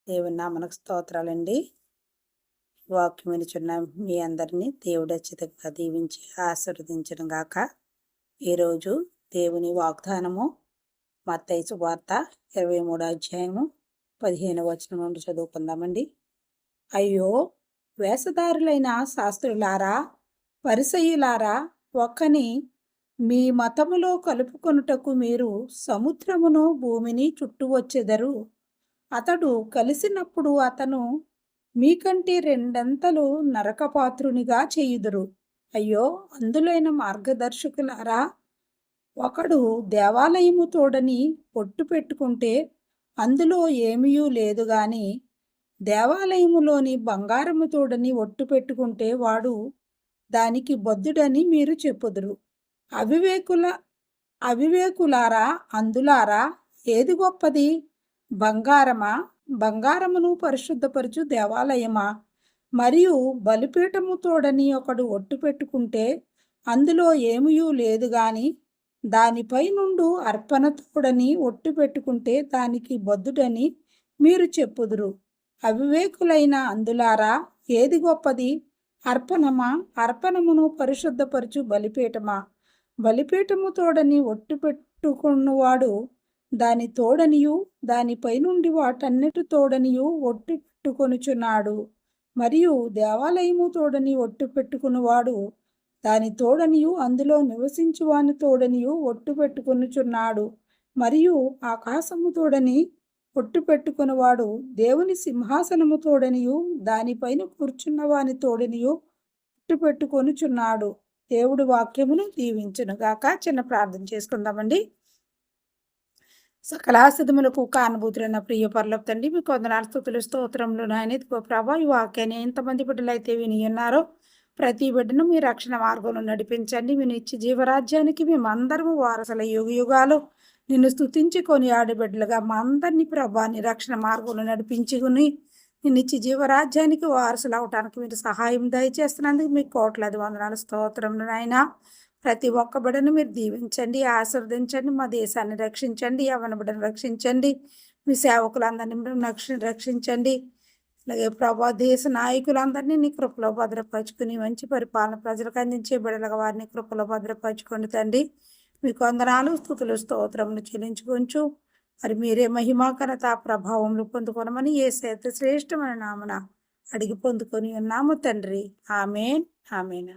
దేవుని నామనకు స్తోత్రాలండి. వాక్యం వినుచున్న మీ అందరినీ దేవుడు అత్యధికంగా దీవించి ఆశీర్వదించును గాక. ఈరోజు దేవుని వాగ్దానము మత్తయి సువార్త 23వ అధ్యాయము 15వ వచనం నుండి చదువుకుందామండి. అయ్యో, వేషధారులైన శాస్త్రులారా, పరిసయ్యులారా, ఒక్కని మీ మతములో కలుపుకొనుటకు మీరు సముద్రమును భూమిని చుట్టువచ్చెదరు. అతడు కలిసినప్పుడు అతను మీకంటే రెండంతలు నరకపాత్రునిగా చేయుదురు. అయ్యో, అందులైన మార్గదర్శకులారా, ఒకడు దేవాలయము తోడని ఒట్టు పెట్టుకుంటే అందులో ఏమీయూ లేదు గాని దేవాలయములోని బంగారము తోడని ఒట్టు పెట్టుకుంటే వాడు దానికి బద్ధుడని మీరు చెప్పుదురు. అవివేకులారా, అందులారా, ఏది గొప్పది? బంగారమా? బంగారమును పరిశుద్ధపరచు దేవాలయమా? మరియు బలిపీఠము తోడని ఒకడు ఒట్టు పెట్టుకుంటే అందులో ఏమీయూ లేదు గాని దానిపై నుండు అర్పణ తోడని ఒట్టు పెట్టుకుంటే దానికి బద్ధుడని మీరు చెప్పుదురు. అవివేకులైన అందులారా, ఏది గొప్పది? అర్పణమా? అర్పణమును పరిశుద్ధపరచు బలిపీఠమా? బలిపీఠము తోడని ఒట్టు పెట్టుకున్నవాడు దాని తోడనియు దానిపై నుండి వాటన్నిటి తోడనియు ఒట్టు పెట్టుకొనుచున్నాడు. మరియు దేవాలయము తోడని ఒట్టు పెట్టుకున్నవాడు దాని తోడనియు అందులో నివసించు వాని తోడనియు ఒట్టు పెట్టుకొనుచున్నాడు. మరియు ఆకాశము తోడని ఒట్టు పెట్టుకున్నవాడు దేవుని సింహాసనము తోడనియు దానిపైన కూర్చున్న వాని తోడనియు ఒట్టు పెట్టుకొనుచున్నాడు. దేవుడి వాక్యమును దీవించునుగాక. చిన్న ప్రార్థన చేసుకుందామండి. సకలాసిధములకు కానుభూతులైన ప్రియ పరలోక తండ్రి, మీకు వందనాలు, స్తుతులు, స్తోత్రములు నాయన. ఇదిగో ప్రభా, ఈ వాక్యాన్ని ఎంతమంది బిడ్డలైతే విని ఉన్నారో ప్రతి బిడ్డను మీ రక్షణ మార్గంలో నడిపించండి. మీ నిత్య జీవరాజ్యానికి మేమందరము వారసుల యుగ యుగాలు నిన్ను స్తుతించి కొనియాడే బిడ్డలుగా మా అందరినీ ప్రభా నీ రక్షణ మార్గంలో నడిపించుకుని నీ నిత్య జీవరాజ్యానికి వారసులు అవటానికి మీరు సహాయం దయచేస్తున్నందుకు మీకు కోట్లాది వందనాలు, స్తోత్రములు నాయన. ప్రతి ఒక్క బిడ్డను మీరు దీవించండి, ఆశీర్వదించండి. మా దేశాన్ని రక్షించండి, యవ్వన బిడ్డను రక్షించండి, మీ సేవకులందరినీ రక్షించండి. అలాగే ప్రభా, దేశ నాయకులందరినీ నీ కృపలో భద్రపరుచుకుని మంచి పరిపాలన ప్రజలకు అందించే బిడ్డలుగా వారిని కృపలో భద్రపరచుకోండి తండ్రి. మీకు వందనాలు, స్తుతులు, స్తోత్రములు చెల్లించుకొంచు. మరి మీరే మహిమాకరత ప్రభావములు పొందుకొనమని యేసు శ్రేష్టమైన నామన అడిగి పొందుకొని ఉన్నాము తండ్రి. ఆమేన్, ఆమేన్.